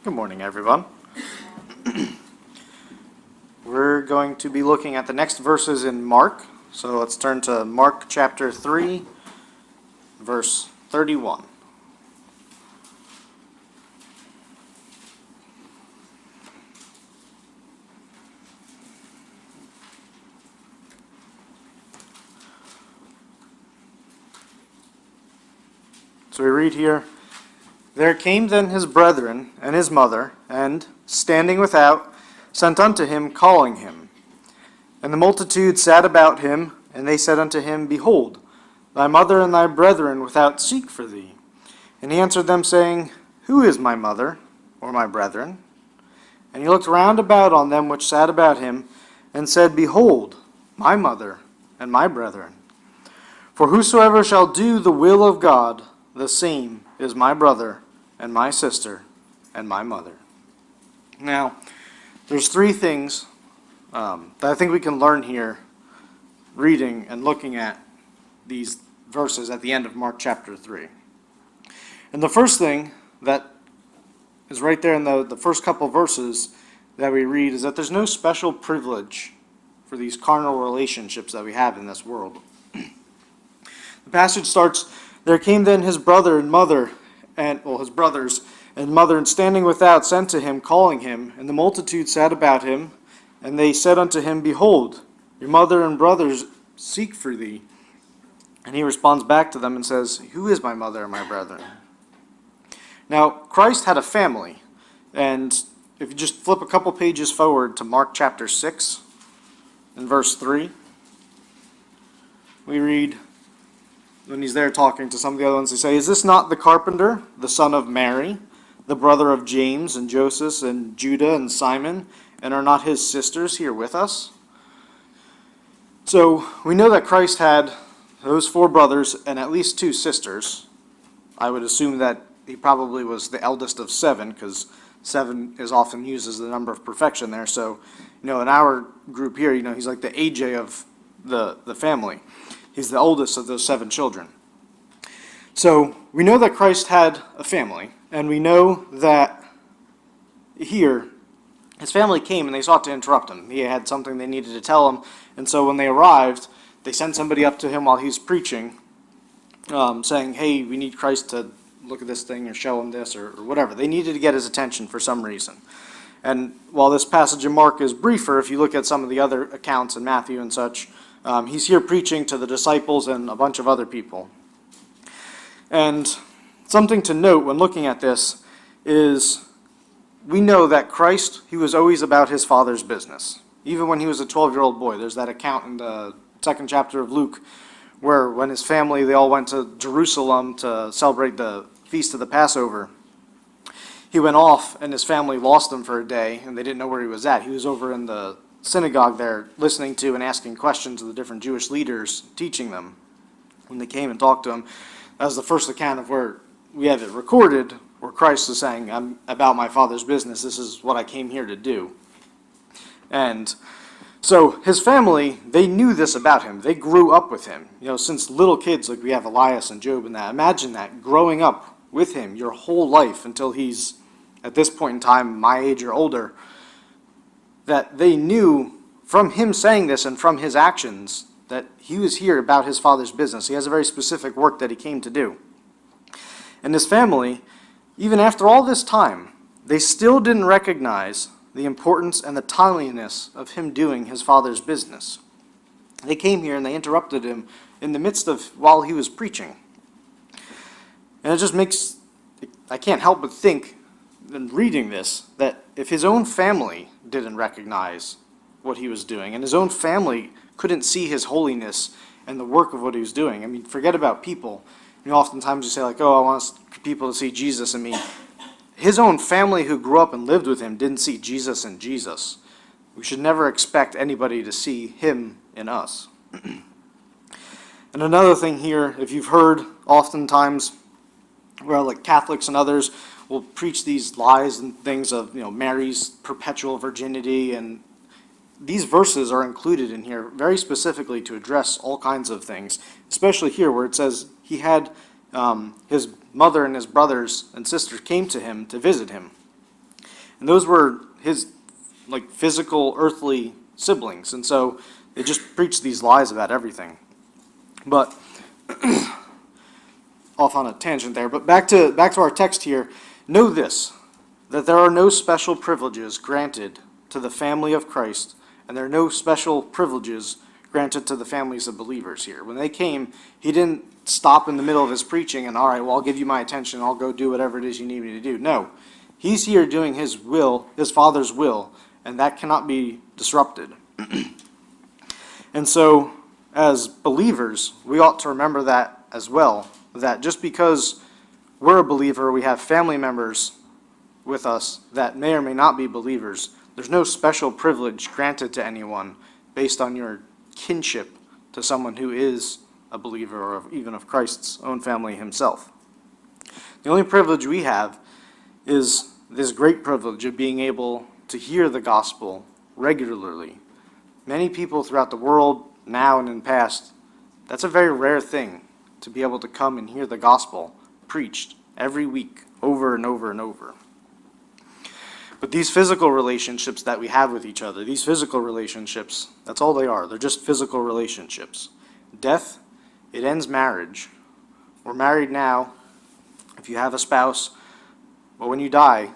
Good morning, everyone. We're going to be looking at the next verses in Mark. So let's turn to Mark chapter 3, verse 31. So we read here, "There came then his brethren and his mother, and, standing without, sent unto him, calling him. And the multitude sat about him, and they said unto him, Behold, thy mother and thy brethren without seek for thee. And he answered them, saying, Who is my mother, or my brethren? And he looked round about on them which sat about him, and said, Behold, my mother and my brethren. For whosoever shall do the will of God, the same is my brother, and my sister, and my mother." Now, there's three things that I think we can learn here, reading and looking at these verses at the end of Mark chapter 3. And the first thing that is right there in the first couple verses that we read is that there's no special privilege for these carnal relationships that we have in this world. The passage starts, "There came then his brother and mother, his brothers and mother, and standing without sent to him, calling him. And the multitude sat about him, and they said unto him, Behold, your mother and brothers seek for thee. And he responds back to them and says, Who is my mother and my brethren?" Now, Christ had a family. And if you just flip a couple pages forward to Mark chapter 6, in verse 3, we read, when he's there talking to some of the other ones, they say, "Is this not the carpenter, the son of Mary, the brother of James and Joseph and Judah and Simon, and are not his sisters here with us?" So we know that Christ had those four brothers and at least two sisters. I would assume that he probably was the eldest of seven, because seven is often used as the number of perfection there. So, in our group here, he's like the AJ of the family. He's the oldest of those seven children. So we know that Christ had a family, and we know that here his family came and they sought to interrupt him. He had something they needed to tell him, and so when they arrived, they sent somebody up to him while he's preaching, saying, "Hey, we need Christ to look at this thing or show him this," or whatever. They needed to get his attention for some reason. And while this passage in Mark is briefer, if you look at some of the other accounts in Matthew and such, he's here preaching to the disciples and a bunch of other people. And something to note when looking at this is we know that Christ, he was always about his Father's business. Even when he was a 12-year-old boy, there's that account in the second chapter of Luke where when his family, they all went to Jerusalem to celebrate the feast of the Passover. He went off and his family lost him for a day and they didn't know where he was at. He was over in the synagogue there listening to and asking questions of the different Jewish leaders, teaching them. When they came and talked to him, that was the first account of where we have it recorded, where Christ is saying, "I'm about my Father's business. This is what I came here to do." And so his family, they knew this about him. They grew up with him. Since little kids, like we have Elias and Job and that. Imagine that, growing up with him your whole life until he's, at this point in time, my age or older, that they knew from him saying this and from his actions that he was here about his Father's business. He has a very specific work that he came to do. And his family, even after all this time, they still didn't recognize the importance and the timeliness of him doing his Father's business. They came here and they interrupted him in the midst of, while he was preaching. And it just makes, I can't help but think, in reading this, that if his own family didn't recognize what he was doing, and his own family couldn't see his holiness and the work of what he was doing. I mean, forget about people. Oftentimes you say like, "Oh, I want people to see Jesus in me." His own family who grew up and lived with him didn't see Jesus in Jesus. We should never expect anybody to see him in us. And another thing here, if you've heard oftentimes where like Catholics and others will preach these lies and things of, Mary's perpetual virginity, and these verses are included in here very specifically to address all kinds of things, especially here where it says he had his mother and his brothers and sisters came to him to visit him. And those were his physical, earthly siblings. And so they just preached these lies about everything. But off on a tangent there. But back to our text here. Know this, that there are no special privileges granted to the family of Christ, and there are no special privileges granted to the families of believers here. When they came, he didn't stop in the middle of his preaching and, all right, well, I'll give you my attention, I'll go do whatever it is you need me to do. No, he's here doing his will, his Father's will, and that cannot be disrupted. And so, as believers, we ought to remember that as well, that just because we're a believer, we have family members with us that may or may not be believers, there's no special privilege granted to anyone based on your kinship to someone who is a believer or even of Christ's own family himself. The only privilege we have is this great privilege of being able to hear the gospel regularly. Many people throughout the world, now and in the past, that's a very rare thing to be able to come and hear the gospel preached every week over and over and over. But these physical relationships that we have with each other, these physical relationships, that's all they are. They're just physical relationships. Death, it ends marriage. We're married now. If you have a spouse, well, when you die,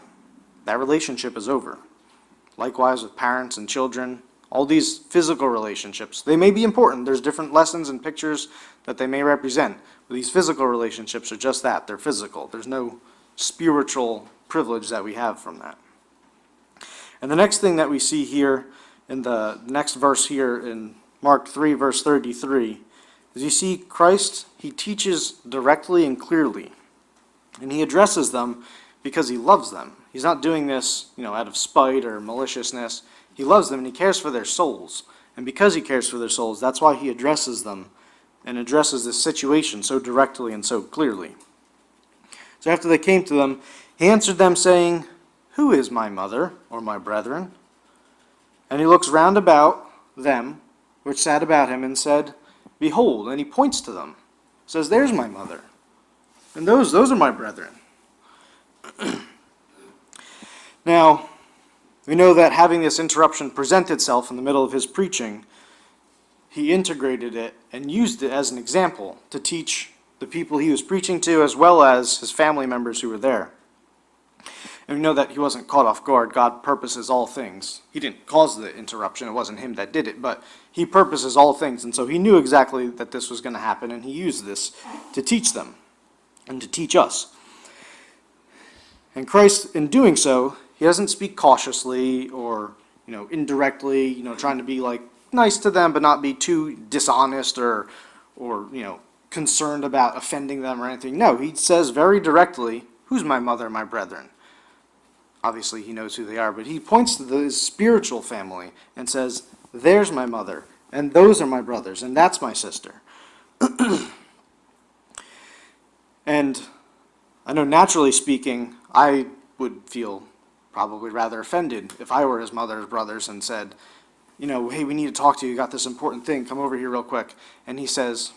that relationship is over. Likewise with parents and children, all these physical relationships, they may be important. There's different lessons and pictures that they may represent. But these physical relationships are just that. They're physical. There's no spiritual privilege that we have from that. And the next thing that we see here in the next verse here in Mark 3, verse 33, is you see Christ, he teaches directly and clearly. And he addresses them because he loves them. He's not doing this, out of spite or maliciousness. He loves them and he cares for their souls. And because he cares for their souls, that's why he addresses them and addresses this situation so directly and so clearly. So after they came to them, he answered them saying, "Who is my mother or my brethren?" And he looks round about them, which sat about him, and said, "Behold," and he points to them, says, "There's my mother, and those are my brethren." Now, we know that having this interruption present itself in the middle of his preaching, he integrated it and used it as an example to teach the people he was preaching to, as well as his family members who were there. And we know that he wasn't caught off guard. God purposes all things. He didn't cause the interruption. It wasn't him that did it, but he purposes all things. And so he knew exactly that this was going to happen, and he used this to teach them and to teach us. And Christ, in doing so, he doesn't speak cautiously or, indirectly, trying to be nice to them, but not be too dishonest or concerned about offending them or anything. No, he says very directly, "Who's my mother and my brethren?" Obviously, he knows who they are, but he points to his spiritual family and says, "There's my mother, and those are my brothers, and that's my sister." And I know, naturally speaking, I would feel probably rather offended if I were his mother's brothers and said, "Hey, we need to talk to you. You got this important thing. Come over here real quick." And he says,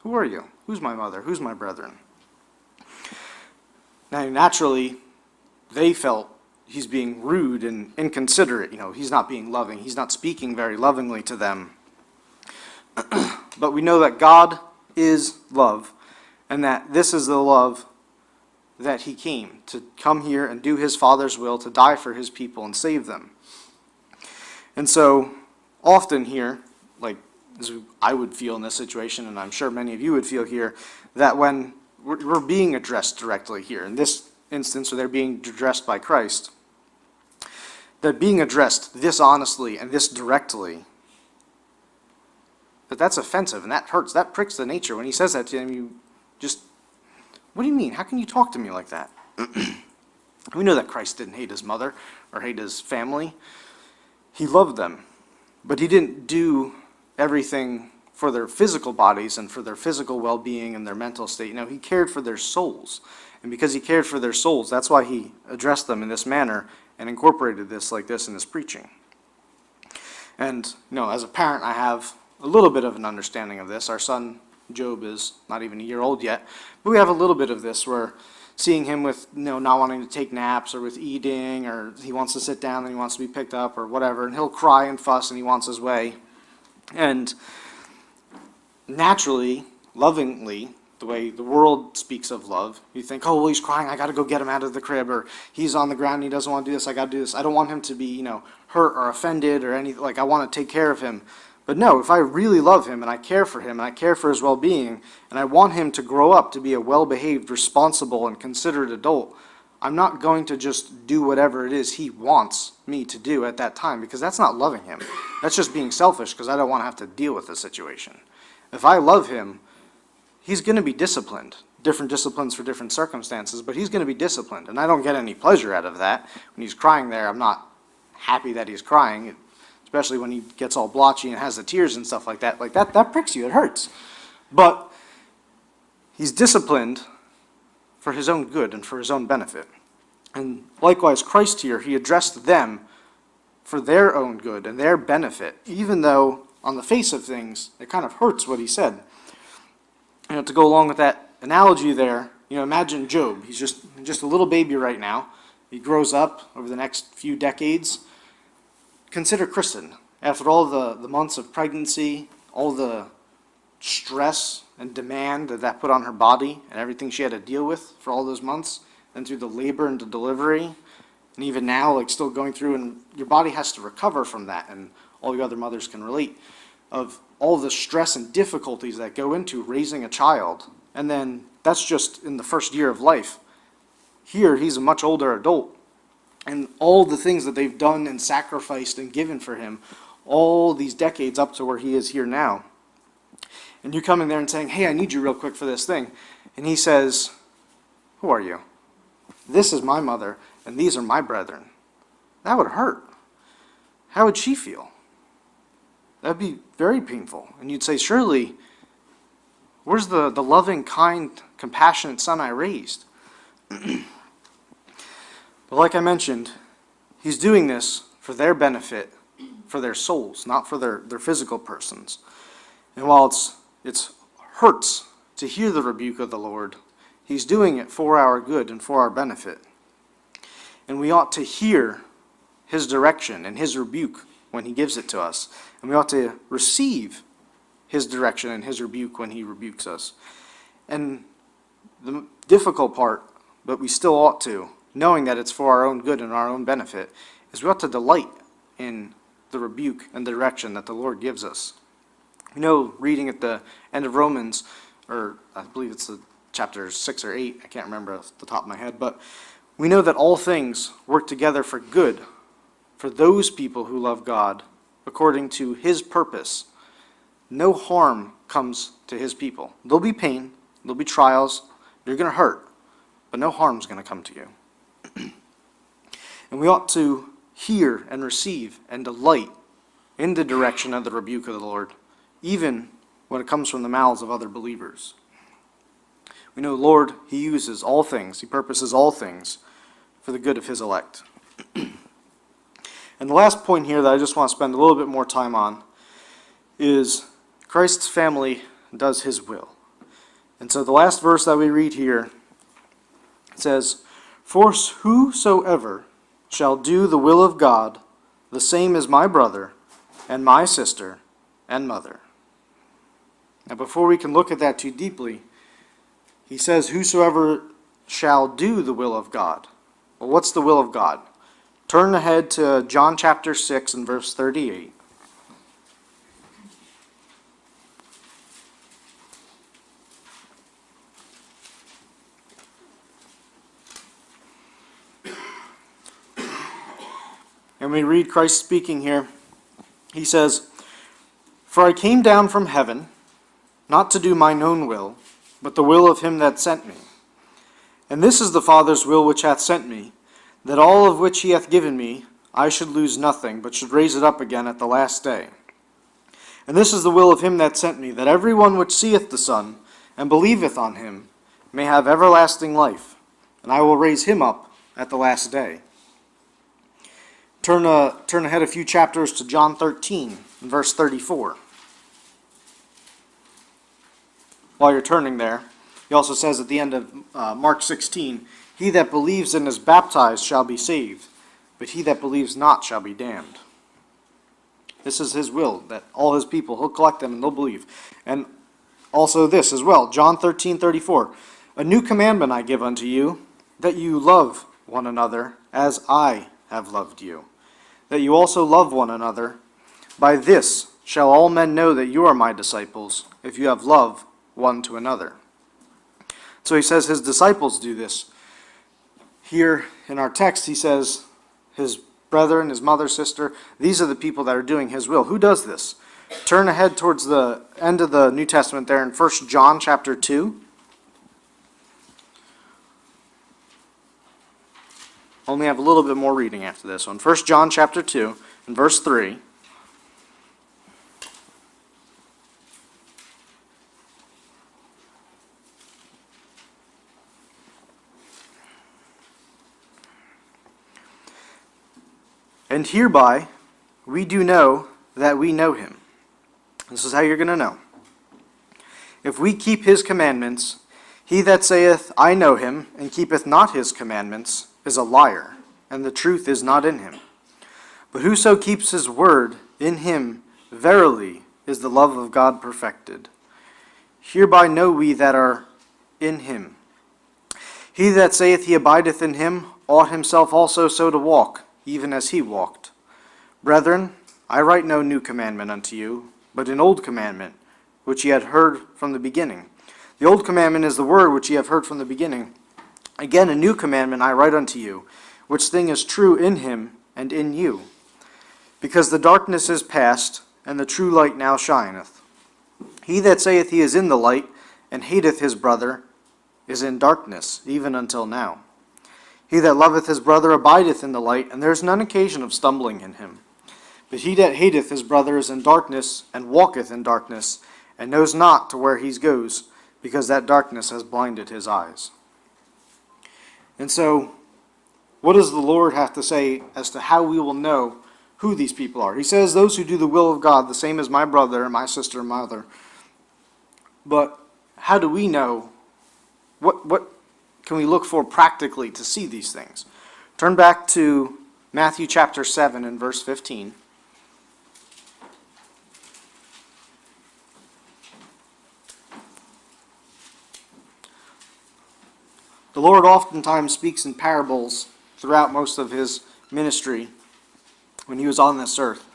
"Who are you? Who's my mother? Who's my brethren?" Now, naturally, they felt he's being rude and inconsiderate. He's not being loving. He's not speaking very lovingly to them. But we know that God is love, and that this is the love that he came to come here and do his Father's will, to die for his people and save them. And so often here, as I would feel in this situation, and I'm sure many of you would feel here, that when we're being addressed directly here, in this instance where they're being addressed by Christ, that being addressed this honestly and this directly, that's offensive and that hurts, that pricks the nature. When he says that to him, you just, what do you mean? How can you talk to me like that? We know that Christ didn't hate his mother or hate his family. He loved them, but he didn't do everything for their physical bodies and for their physical well-being and their mental state. He cared for their souls. And because he cared for their souls, that's why he addressed them in this manner and incorporated this like this in his preaching. And, as a parent, I have a little bit of an understanding of this. Our son, Job, is not even a year old yet. But we have a little bit of this where seeing him with, not wanting to take naps or with eating, or he wants to sit down and he wants to be picked up or whatever, and he'll cry and fuss and he wants his way. And naturally, lovingly, the way the world speaks of love, you think, oh, well, he's crying, I got to go get him out of the crib, or he's on the ground and he doesn't want to do this, I got to do this. I don't want him to be, hurt or offended or anything, like I want to take care of him. But no, if I really love him and I care for him and I care for his well-being and I want him to grow up to be a well-behaved, responsible, and considerate adult, I'm not going to just do whatever it is he wants me to do at that time, because that's not loving him. That's just being selfish because I don't want to have to deal with the situation. If I love him, he's going to be disciplined. Different disciplines for different circumstances, but he's going to be disciplined. And I don't get any pleasure out of that. When he's crying there, I'm not happy that he's crying, especially when he gets all blotchy and has the tears and stuff like that. Like that pricks you, it hurts. But he's disciplined for his own good and for his own benefit. And likewise, Christ here, he addressed them for their own good and their benefit, even though on the face of things, it kind of hurts what he said. To go along with that analogy there, imagine Job. He's just a little baby right now. He grows up over the next few decades. Consider Kristen. After all the months of pregnancy, all the stress and demand that put on her body and everything she had to deal with for all those months, and through the labor and the delivery, and even now, like still going through, and your body has to recover from that, and all the other mothers can relate, of all the stress and difficulties that go into raising a child. And then that's just in the first year of life. Here, he's a much older adult. And all the things that they've done and sacrificed and given for him, all these decades up to where he is here now. And you come in there and saying, hey, I need you real quick for this thing. And he says, who are you? This is my mother, and these are my brethren. That would hurt. How would she feel? That'd be very painful. And you'd say, surely, where's the loving, kind, compassionate son I raised? But like I mentioned, he's doing this for their benefit, for their souls, not for their physical persons. And while it hurts to hear the rebuke of the Lord, he's doing it for our good and for our benefit. And we ought to hear his direction and his rebuke when he gives it to us. And we ought to receive his direction and his rebuke when he rebukes us. And the difficult part, but we still ought to, knowing that it's for our own good and our own benefit, is we ought to delight in the rebuke and the direction that the Lord gives us. Reading at the end of Romans, or I believe it's the chapter 6 or 8, I can't remember off the top of my head, but we know that all things work together for good for those people who love God according to his purpose. No harm comes to his people. There'll be pain, there'll be trials, you're going to hurt, but no harm's going to come to you. And we ought to hear and receive and delight in the direction of the rebuke of the Lord, even when it comes from the mouths of other believers. We know, Lord, he uses all things, he purposes all things for the good of his elect. And the last point here that I just want to spend a little bit more time on is Christ's family does his will. And so the last verse that we read here says, for whosoever shall do the will of God, the same is my brother and my sister and mother. Now before we can look at that too deeply, he says, whosoever shall do the will of God. Well, what's the will of God? Turn ahead to John chapter 6 and verse 38. And we read Christ speaking here. He says, for I came down from heaven, not to do mine own will, but the will of him that sent me. And this is the Father's will which hath sent me, that all of which he hath given me, I should lose nothing, but should raise it up again at the last day. And this is the will of him that sent me, that every one which seeth the Son, and believeth on him, may have everlasting life, and I will raise him up at the last day. Turn ahead a few chapters to John 13, verse 34. While you're turning there, He also says at the end of Mark 16, he that believes and is baptized shall be saved, but he that believes not shall be damned. This is his will, that all his people, he'll collect them and they'll believe. And also this as well, John 13:34. A new commandment I give unto you, that you love one another as I have loved you, that you also love one another. By this shall all men know that you are my disciples, if you have love one to another. So he says his disciples do this. Here in our text, he says his brethren, his mother, sister, these are the people that are doing his will. Who does this? Turn ahead towards the end of the New Testament there in 1 John chapter 2. Only have a little bit more reading after this one. 1 John chapter 2 and verse 3. And hereby we do know that we know him. This is how you're going to know. If we keep his commandments, he that saith, I know him, and keepeth not his commandments, is a liar, and the truth is not in him. But whoso keeps his word, in him verily is the love of God perfected. Hereby know we that are in him. He that saith he abideth in him, ought himself also so to walk, even as he walked. Brethren, I write no new commandment unto you, but an old commandment, which ye had heard from the beginning. The old commandment is the word which ye have heard from the beginning. Again, a new commandment I write unto you, which thing is true in him and in you. Because the darkness is past, and the true light now shineth. He that saith he is in the light, and hateth his brother, is in darkness, even until now. He that loveth his brother abideth in the light, and there is none occasion of stumbling in him. But he that hateth his brother is in darkness, and walketh in darkness, and knows not to where he goes, because that darkness has blinded his eyes. And so, what does the Lord have to say as to how we will know who these people are? He says, those who do the will of God, the same as my brother, my sister, and mother. But how do we know? What can we look for practically to see these things? Turn back to Matthew chapter 7 and verse 15. The Lord oftentimes speaks in parables throughout most of his ministry when he was on this earth.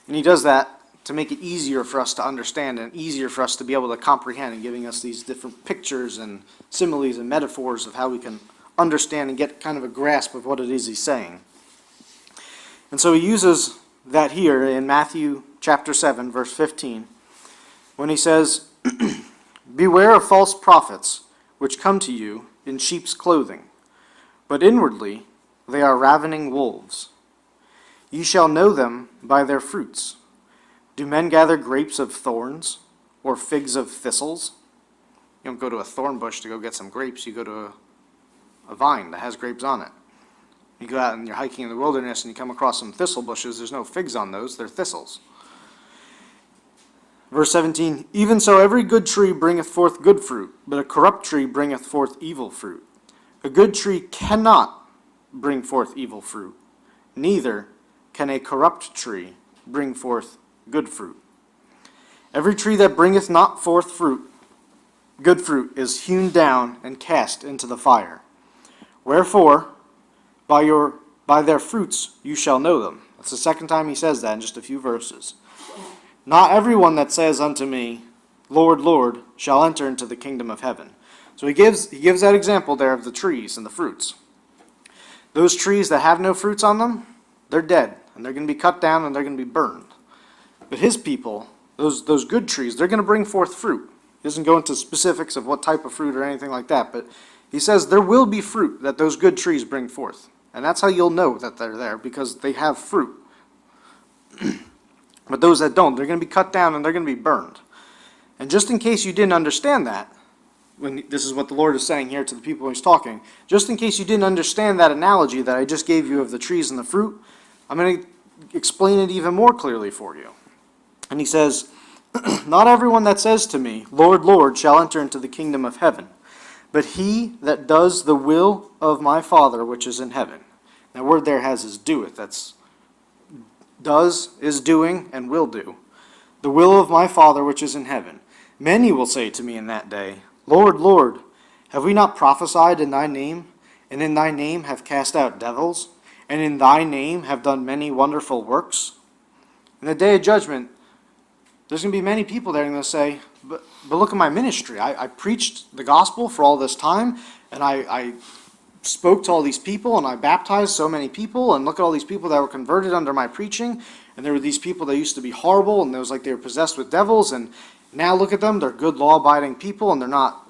And he does that to make it easier for us to understand and easier for us to be able to comprehend, and giving us these different pictures and similes and metaphors of how we can understand and get kind of a grasp of what it is he's saying. And so he uses that here in Matthew chapter 7, verse 15, when he says, beware of false prophets, which come to you in sheep's clothing, but inwardly they are ravening wolves. Ye shall know them by their fruits. Do men gather grapes of thorns, or figs of thistles? You don't go to a thorn bush to go get some grapes. You go to a vine that has grapes on it. You go out and you're hiking in the wilderness and you come across some thistle bushes. There's no figs on those. They're thistles. Verse 17, even so every good tree bringeth forth good fruit, but a corrupt tree bringeth forth evil fruit. A good tree cannot bring forth evil fruit, neither can a corrupt tree bring forth good fruit. Every tree that bringeth not forth fruit, good fruit, is hewn down and cast into the fire. Wherefore, by their fruits you shall know them. That's the second time he says that in just a few verses. Not everyone that says unto me, Lord, Lord, shall enter into the kingdom of heaven. So he gives that example there of the trees and the fruits. Those trees that have no fruits on them, they're dead, and they're going to be cut down and they're going to be burned. But his people, those good trees, they're going to bring forth fruit. He doesn't go into specifics of what type of fruit or anything like that, but he says there will be fruit that those good trees bring forth. And that's how you'll know that they're there, because they have fruit. But those that don't, they're going to be cut down and they're going to be burned. And just in case you didn't understand that, when this is what the Lord is saying here to the people he's talking, just in case you didn't understand that analogy that I just gave you of the trees and the fruit, I'm going to explain it even more clearly for you. And he says, not everyone that says to me, Lord, Lord, shall enter into the kingdom of heaven, but he that does the will of my Father which is in heaven. That word there has is doeth. That's does is doing and will do. The will of my Father which is in heaven. Many will say to me in that day, Lord, Lord, have we not prophesied in thy name, and in thy name have cast out devils, and in thy name have done many wonderful works? In the day of judgment, there's going to be many people there and going to say, but look at my ministry. I preached the gospel for all this time, and I spoke to all these people, and I baptized so many people, and look at all these people that were converted under my preaching, and there were these people that used to be horrible, and it was like they were possessed with devils, and now look at them, they're good law-abiding people, and they're not,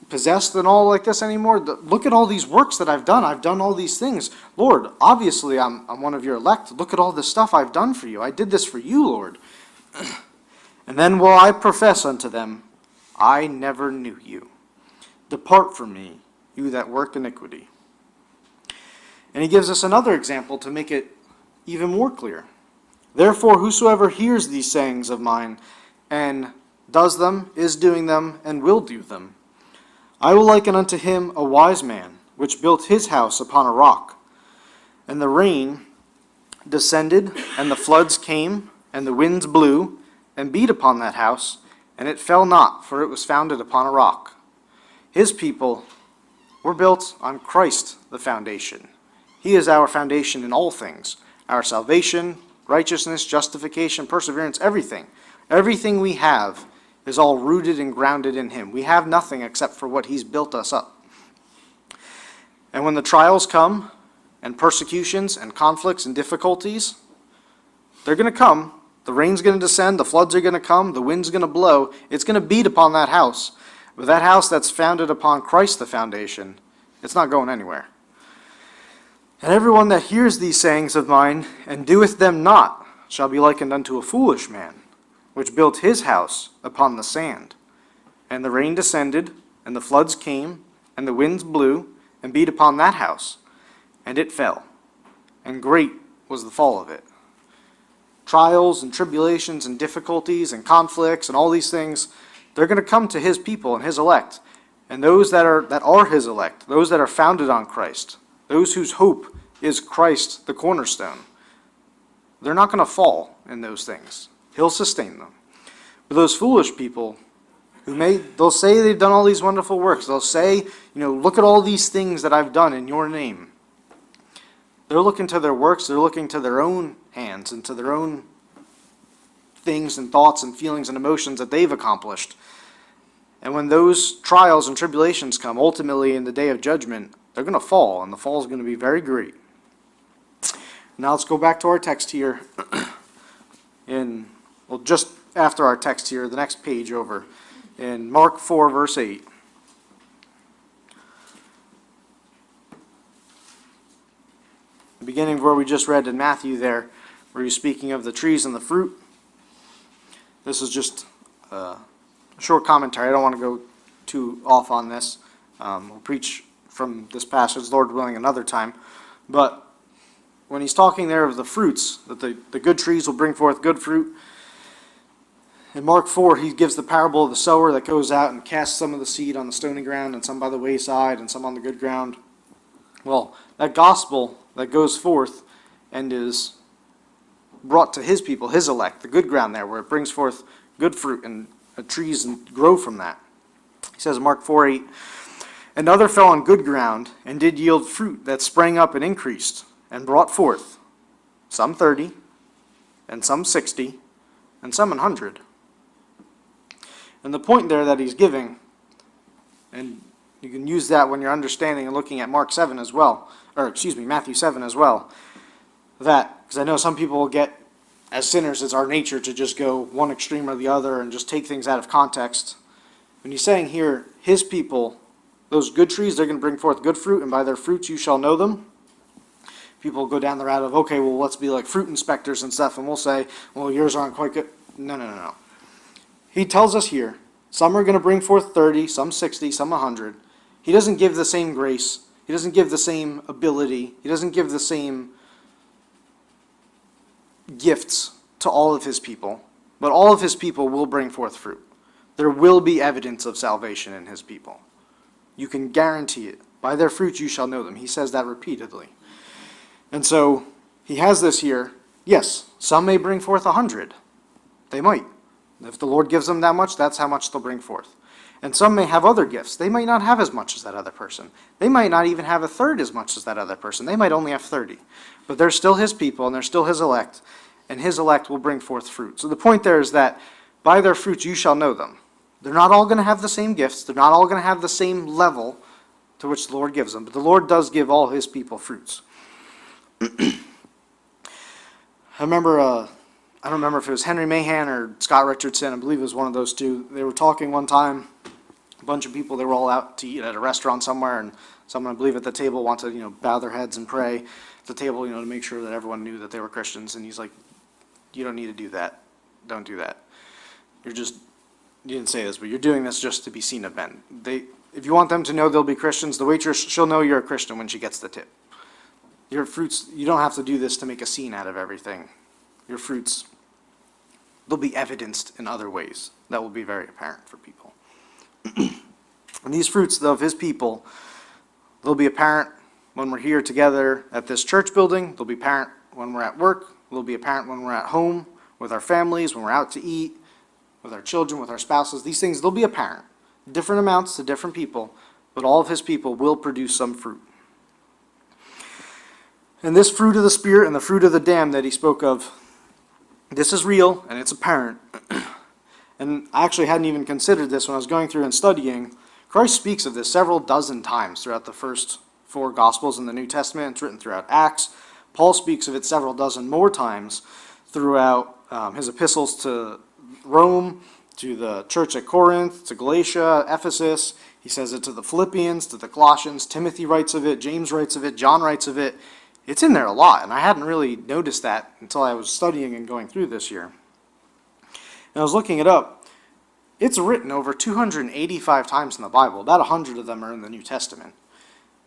possessed and all like this anymore. Look at all these works that I've done. I've done all these things. Lord, obviously I'm one of your elect. Look at all this stuff I've done for you. I did this for you, Lord. And then will I profess unto them, I never knew you. Depart from me, you that work iniquity. And he gives us another example to make it even more clear. Therefore, whosoever hears these sayings of mine and does them, is doing them, and will do them, I will liken unto him a wise man, which built his house upon a rock. And the rain descended, and the floods came, and the winds blew, and beat upon that house, and it fell not, for it was founded upon a rock. His people were built on Christ the foundation. He is our foundation in all things, our salvation, righteousness, justification, perseverance, everything. Everything we have is all rooted and grounded in him. We have nothing except for what he's built us up. And when the trials come, and persecutions, and conflicts, and difficulties, they're going to come. The rain's going to descend, the floods are going to come, the wind's going to blow. It's going to beat upon that house. But that house that's founded upon Christ the foundation, it's not going anywhere. And everyone that hears these sayings of mine, and doeth them not, shall be likened unto a foolish man, which built his house upon the sand. And the rain descended, and the floods came, and the winds blew, and beat upon that house, and it fell. And great was the fall of it. Trials and tribulations and difficulties and conflicts and all these things, they're going to come to his people and his elect. And those that are his elect, those that are founded on Christ, those whose hope is Christ, the cornerstone, they're not going to fall in those things. He'll sustain them. But those foolish people they'll say they've done all these wonderful works. They'll say, look at all these things that I've done in your name. They're looking to their works. They're looking to their own hands and to their own things and thoughts and feelings and emotions that they've accomplished. And when those trials and tribulations come, ultimately in the day of judgment, they're going to fall, and the fall is going to be very great. Now let's go back to our text here. Just after our text here, the next page over, in Mark 4, verse 8. The beginning of where we just read in Matthew there, where he's speaking of the trees and the fruit. This is just a short commentary. I don't want to go too off on this. We'll preach from this passage, Lord willing, another time. But when he's talking there of the fruits, that the good trees will bring forth good fruit, in Mark 4, he gives the parable of the sower that goes out and casts some of the seed on the stony ground and some by the wayside and some on the good ground. Well, that gospel that goes forth and is brought to his people, his elect, the good ground there, where it brings forth good fruit and trees and grow from that. He says in Mark 4:8, and other fell on good ground and did yield fruit that sprang up and increased and brought forth, some 30, and some 60, and some 100. And the point there that he's giving, and you can use that when you're understanding and looking at Matthew 7 as well, that, because I know some people will get, as sinners, it's our nature to just go one extreme or the other and just take things out of context. When he's saying here, his people, those good trees, they're going to bring forth good fruit, and by their fruits you shall know them. People go down the route of, okay, well, let's be like fruit inspectors and stuff, and we'll say, well, yours aren't quite good. No. He tells us here, some are going to bring forth 30, some 60, some 100. He doesn't give the same grace. He doesn't give the same ability. He doesn't give the same gifts to all of his people. But all of his people will bring forth fruit. There will be evidence of salvation in his people. You can guarantee it. By their fruits you shall know them. He says that repeatedly. And so he has this here. Yes, some may bring forth 100. They might. If the Lord gives them that much, that's how much they'll bring forth. And some may have other gifts. They might not have as much as that other person. They might not even have a third as much as that other person. They might only have 30. But they're still his people, and they're still his elect, and his elect will bring forth fruit. So the point there is that by their fruits you shall know them. They're not all going to have the same gifts. They're not all going to have the same level to which the Lord gives them. But the Lord does give all his people fruits. I remember, I don't remember if it was Henry Mahan or Scott Richardson. I believe it was one of those two. They were talking one time. A bunch of people, they were all out to eat at a restaurant somewhere, and someone, I believe, at the table wanted to, bow their heads and pray at the table, to make sure that everyone knew that they were Christians. And he's like, you don't need to do that. Don't do that. You didn't say this, but you're doing this just to be seen of men. If you want them to know they'll be Christians, the waitress, she'll know you're a Christian when she gets the tip. Your fruits, you don't have to do this to make a scene out of everything. Your fruits, they'll be evidenced in other ways that will be very apparent for people. And these fruits of his people, they'll be apparent when we're here together at this church building. They'll be apparent when we're at work. They'll be apparent when we're at home with our families, when we're out to eat, with our children, with our spouses. These things, they'll be apparent. Different amounts to different people, but all of his people will produce some fruit. And this fruit of the Spirit and the fruit of the dam that he spoke of, this is real and it's apparent. And I actually hadn't even considered this when I was going through and studying. Christ speaks of this several dozen times throughout the first 4 Gospels in the New Testament. It's written throughout Acts. Paul speaks of it several dozen more times throughout his epistles to Rome, to the church at Corinth, to Galatia, Ephesus. He says it to the Philippians, to the Colossians. Timothy writes of it. James writes of it. John writes of it. It's in there a lot, and I hadn't really noticed that until I was studying and going through this year. And I was looking it up. It's written over 285 times in the Bible. About 100 of them are in the New Testament.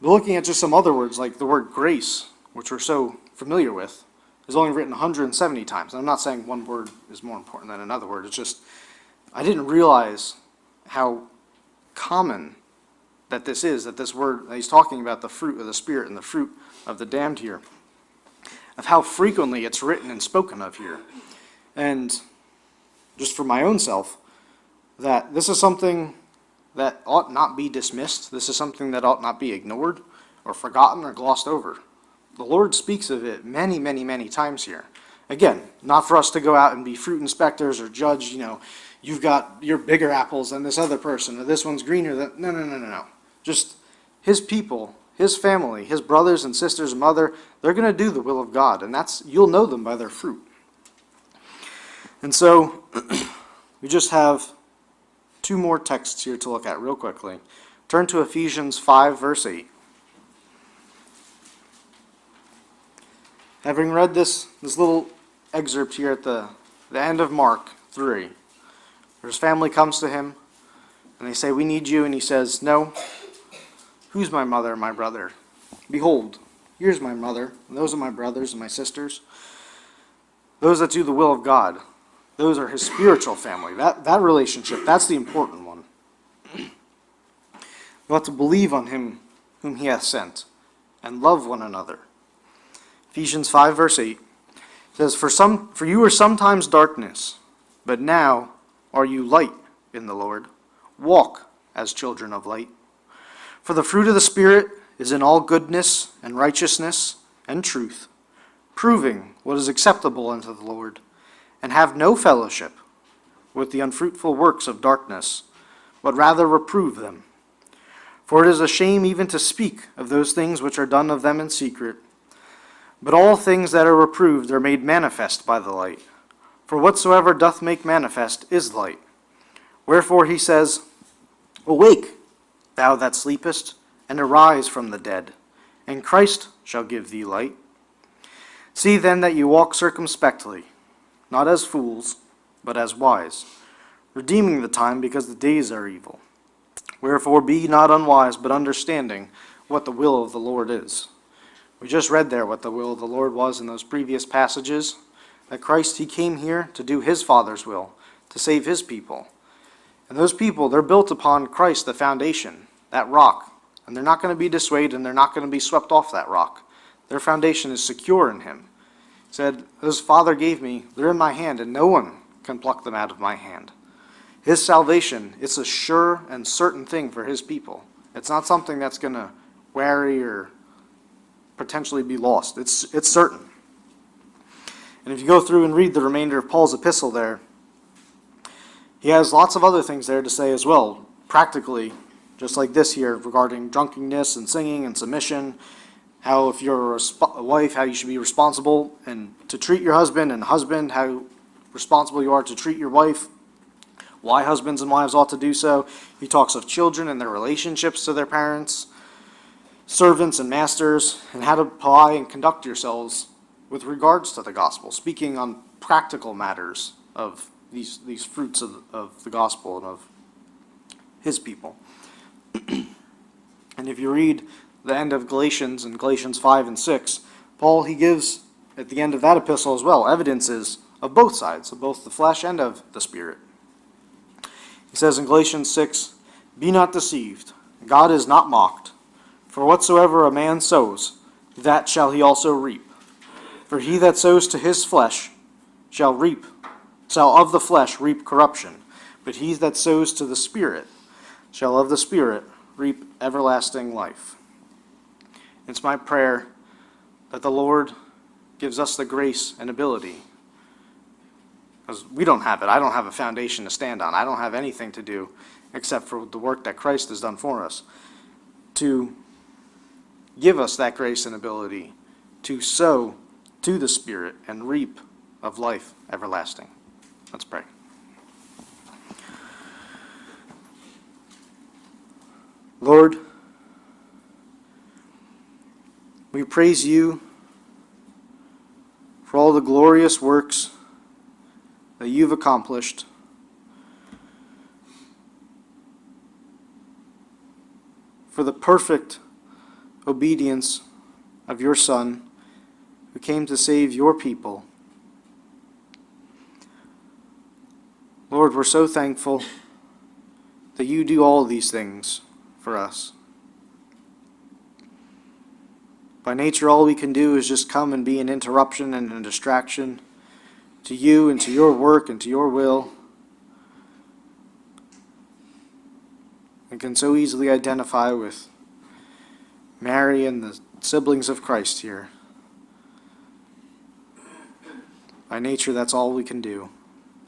But looking at just some other words, like the word grace, which we're so familiar with, is only written 170 times. And I'm not saying one word is more important than another word. It's just, I didn't realize how common that this is, that this word, that he's talking about the fruit of the Spirit and the fruit of the damned here, of how frequently it's written and spoken of here. And just for my own self, that this is something that ought not be dismissed. This is something that ought not be ignored or forgotten or glossed over. The Lord speaks of it many, many, many times here. Again, not for us to go out and be fruit inspectors or judge, you've got your bigger apples than this other person, or this one's greener than... No. Just his people, his family, his brothers and sisters and mother, they're going to do the will of God, and you'll know them by their fruit. And so, we just have 2 more texts here to look at real quickly. Turn to Ephesians 5, verse 8. Having read this little excerpt here at the end of Mark 3, where his family comes to him, and they say, we need you, and he says, no. Who's my mother and my brother? Behold, here's my mother, and those are my brothers and my sisters. Those that do the will of God. Those are his spiritual family. That relationship, that's the important one. We ought to believe on him whom he hath sent, and love one another. Ephesians 5, verse 8 says, For you were sometimes darkness, but now are you light in the Lord. Walk as children of light. For the fruit of the Spirit is in all goodness and righteousness and truth, proving what is acceptable unto the Lord, and have no fellowship with the unfruitful works of darkness, but rather reprove them. For it is a shame even to speak of those things which are done of them in secret. But all things that are reproved are made manifest by the light. For whatsoever doth make manifest is light. Wherefore he says, Awake, thou that sleepest, and arise from the dead, and Christ shall give thee light. See then that you walk circumspectly, not as fools, but as wise, redeeming the time, because the days are evil. Wherefore be not unwise, but understanding what the will of the Lord is. We just read there what the will of the Lord was in those previous passages, that Christ, he came here to do his Father's will, to save his people. And those people, they're built upon Christ, the foundation. that rock. And they're not going to be dissuaded, and they're not going to be swept off that rock. Their foundation is secure in him. He said, "Those Father gave me, they're in my hand, and no one can pluck them out of my hand." His salvation, it's a sure and certain thing for his people. It's not something that's going to vary or potentially be lost. It's certain. And if you go through and read the remainder of Paul's epistle there, he has lots of other things there to say as well, practically, just like this here, regarding drunkenness and singing and submission, how if you're a wife, how you should be responsible and to treat your husband, and husband, how responsible you are to treat your wife, why husbands and wives ought to do so. He talks of children and their relationships to their parents, servants and masters, and how to apply and conduct yourselves with regards to the gospel, speaking on practical matters of these fruits of the gospel and of his people. And if you read the end of Galatians in Galatians 5 and 6, Paul, he gives at the end of that epistle as well evidences of both sides, of both the flesh and of the spirit. He says in Galatians 6, "Be not deceived, God is not mocked. For whatsoever a man sows, that shall he also reap. For he that sows to his flesh shall of the flesh reap corruption. But he that sows to the Spirit shall of the Spirit reap everlasting life." It's my prayer that the Lord gives us the grace and ability, because we don't have it. I don't have a foundation to stand on. I don't have anything to do except for the work that Christ has done for us, to give us that grace and ability to sow to the Spirit and reap of life everlasting. Let's pray. Lord, we praise you for all the glorious works that you've accomplished, for the perfect obedience of your Son, who came to save your people. Lord, we're so thankful that you do all these things for us. By nature, all we can do is just come and be an interruption and a distraction to you and to your work and to your will. And can so easily identify with Mary and the siblings of Christ here. By nature, that's all we can do.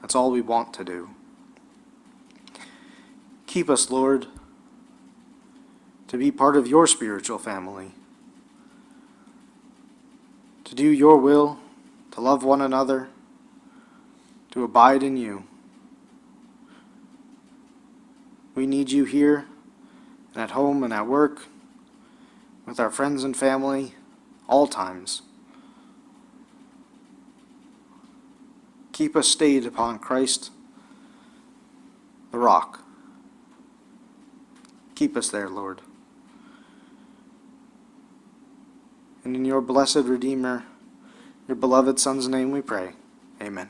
That's all we want to do. Keep us, Lord, to be part of your spiritual family, to do your will, to love one another, to abide in you. We need you here and at home and at work, with our friends and family, all times. Keep us stayed upon Christ, the rock. Keep us there, Lord. And in your blessed Redeemer, your beloved Son's name we pray. Amen.